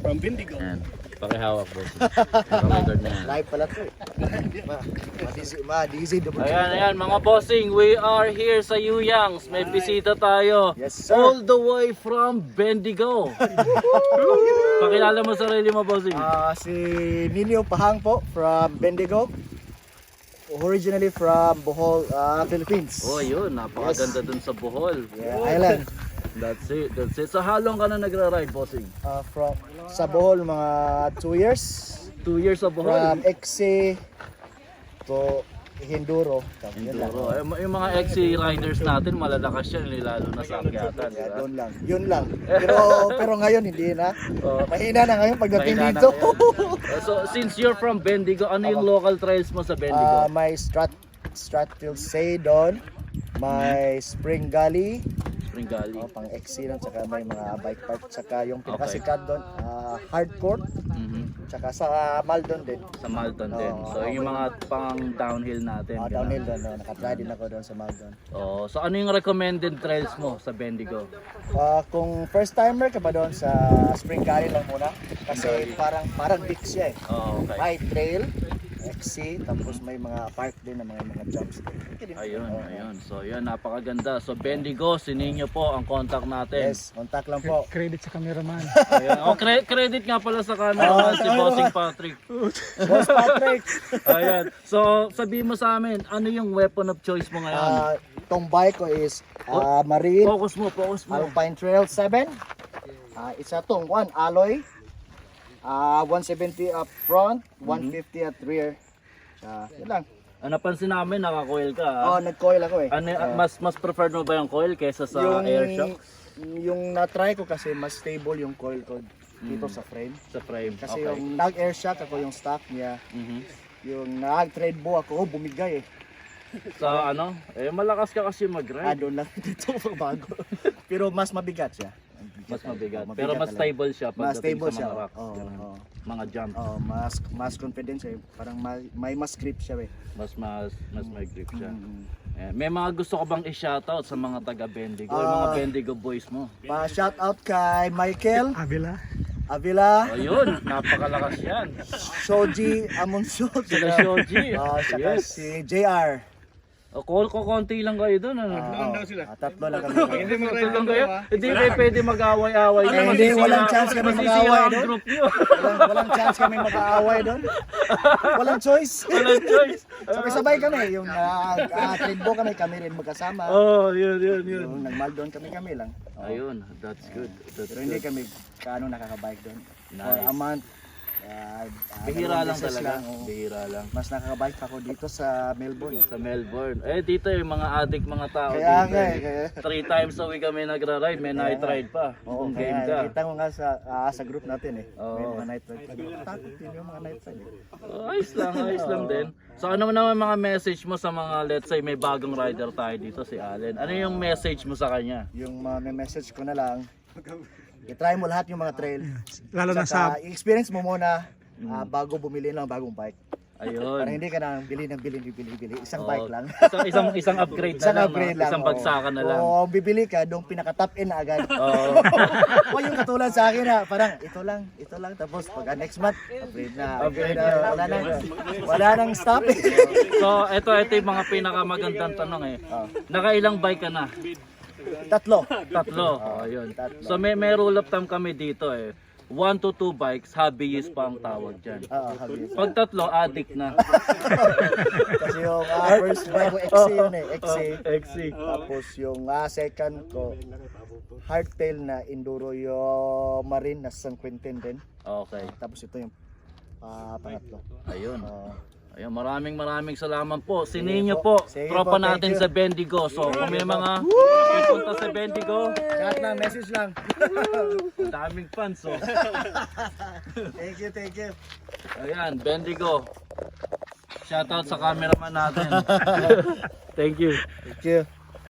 from Bendigo. Ayan. Pakihawak, boss. Naka-record na yan. Live pala to eh. Ma-dizzy double check. Ayan, mga bossing, we are here sa Yuyangs. May bisita tayo. Yes, sir. All the way from Bendigo. Pakilala mo sarili mo, bossing. Si Nino Pahang po from Bendigo. Originally from Bohol, Philippines. Oh, yun. Napakaganda dun sa Bohol. Yeah, Island. That's it. So, halong ka na nagra-ride, bossing? From sa Bohol mga 2 years. 2 years sa Bohol. From XC to Hinduro. Yun lang. Enduro. Yung mga XC riders natin, malalakas yan, lalo na sa akyatan. Yeah, Diba? doon lang. Yun lang. Pero ngayon hindi na. Oh. Mahina na ngayon pagdating Mahina na dito. So, since you're from Bendigo, ano yung local trails mo sa Bendigo? May Stratfield Say doon. May Spring Gully. Spring Gully. Pang XC lang. Tsaka may mga bike park. Tsaka yung pinakasikat doon, Hardcourt. Tsaka sa Maldon din. Sa Malton din. So, yung mga pang downhill natin. Downhill doon. Nakatry din ako doon sa Maldon. Oh, so ano yung recommended trails mo sa Bendigo? Kung first timer ka ba doon sa Spring Gully lang muna. Kasi parang big siya eh. Oh, okay. May trail, XC, tapos may mga park din na mga jumps. Ayun. So, yun, napakaganda. So, Bendigo, sininyo po ang contact natin. Yes, contact lang po. Credit sa cameraman. Ayun. Oh, credit nga pala sa camera si Bossing Patrick. Boss Patrick. Ayan. So, sabihin mo sa amin, ano yung weapon of choice mo ngayon? Itong bike ko is Marine Focus mo. Alpine Trail 7. Isa tong alloy. 170 up front, 150 at rear. Yun lang. Napansin namin, naka-coil ka. Nag-coil ako eh. Ano, mas preferred mo ba yung coil kaysa sa air shock? Yung na-try ko kasi mas stable yung coil ko dito sa frame. Sa frame. Kasi Okay. yung nag-air shock ako yung stock niya. Yung nag-trade bo ako, bumigay eh. Sa ano? Malakas ka kasi mag-ride. Doon lang dito bago. Pero mas mabigat siya. Mas mabigat. Mabigat Pero mas talaga. stable siya Mas pagdating stable sa siya. mga rocks. ganun. Mga jump. Mas confident siya. Parang may mas grip siya eh. Mas may grip siya. May mga gusto ko bang i-shoutout sa mga taga Bendigo, yung mga Bendigo boys mo? Shout out kay Michael Avila, Ayun, napakalakas yan. Shoji Amonso, Sila Shoji. saka si JR. Konti lang kayo doon. Ano? Tatlo lang kami. Hindi mo lang kayo. Hindi kayo pwede mag-away-away. Hindi, walang chance kami mag-away ang doon. group nyo. Walang chance kami mag-aaway doon. Walang choice. Walang choice. Sabay-sabay kami. Yung trade kami rin magkasama. Yun. Yung nag-Maldon kami lang. Ayun, that's good. Pero hindi kami kaano nakaka-bike doon. For Nice. a month. Bihira lang beses talaga. oo. Bihira lang. Mas nakaka-bike ako dito sa Melbourne. Sa Melbourne. Dito yung mga addict mga tao Kaya dito. nga eh. 3 times a week kami nagra-ride. May night ride pa. Oo, Kung game ka. kita mo nga sa group natin eh. Oo. May mga night ride. Takot din yung mga night ride. Ayos lang din. So ano naman mga message mo sa mga, let's say may bagong rider tayo dito, si Allen. Ano yung message mo sa kanya? Yung may message ko na lang, i-try mo lahat yung mga trail. Lalo na sa I-experience mo muna bago bumili ng bagong bike. Para Ayun. hindi ka na bili. Isang bike lang. Isang upgrade Isang na lang. upgrade no? lang. Isang bagsakan na lang. O bibili ka, doon pinaka-top in na agad. Oo. O yung katulad sa akin na, parang ito lang. Tapos pag next month, upgrade na. Wala nang stop eh. So ito yung mga pinakamagandang tanong eh. Nakailang bike ka na? Tatlo. Ayun. So may rule of thumb kami dito eh. 1 to 2 bikes, hobbyist pa ang tawag dyan. Habis. Pag tatlo, addict na. Kasi yung first bike ko, XC yun eh. XC. Tapos yung second ko, hardtail na enduro yung Marine na San Quentin din. Okay. Tapos ito yung pangatlo. Ayun. Ayun, maraming salamat po. Sininyo po, Sige tropa po, thank natin you. sa Bendigo. So kung may mga pupunta sa Bendigo, Lahat na, message lang. daming fans. So. Thank you. Ayan, Bendigo. Shoutout sa cameraman natin. Thank you. Thank you.